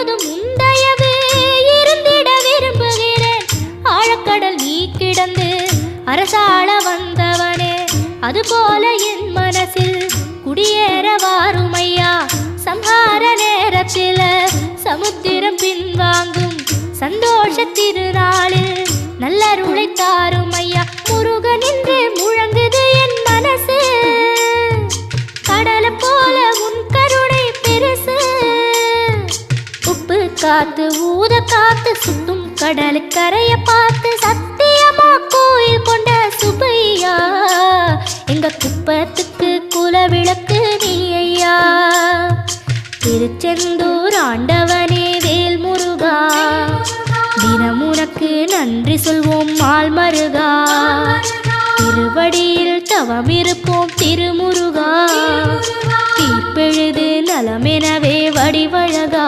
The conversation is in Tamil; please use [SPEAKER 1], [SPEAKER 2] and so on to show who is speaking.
[SPEAKER 1] எப்பொழுதும் முந்தையவே இருந்திட விரும்புகிறேன். ஆழக்கடல் நீ கிடந்து அரசாள வந்தவனே, அதுபோல என் மனசில் குடியேற வாருமையா. சம்ஹார நேரத்தில் சமுத்திரம் பின்வாங்கும் சந்தோஷ திருநாளில் நல்லருளை தாருமையா. முருகன் என்று முழங்குது என் மனசு, கடலை போல உன் கருணை பெருசு. உப்பு காத்து ஊத காத்து சுத்தும் கடலு கரைய பார்த்து சத்தியமா கோயில் கொண்ட சுப்பையா. எங்க குப்பத்துக்கு குலவிளக்கு நீ ஐயா. திருச்செந்தூர் ஆண்டவனே வேல் முருகா, தினம் உனக்கு நன்றி சொல்வோம் மால் மருகா. திருவடியில் தவம் இருப்போம் திருமுருகா, தீர்ப்பெழுது நலமெனவே வடிவழகா.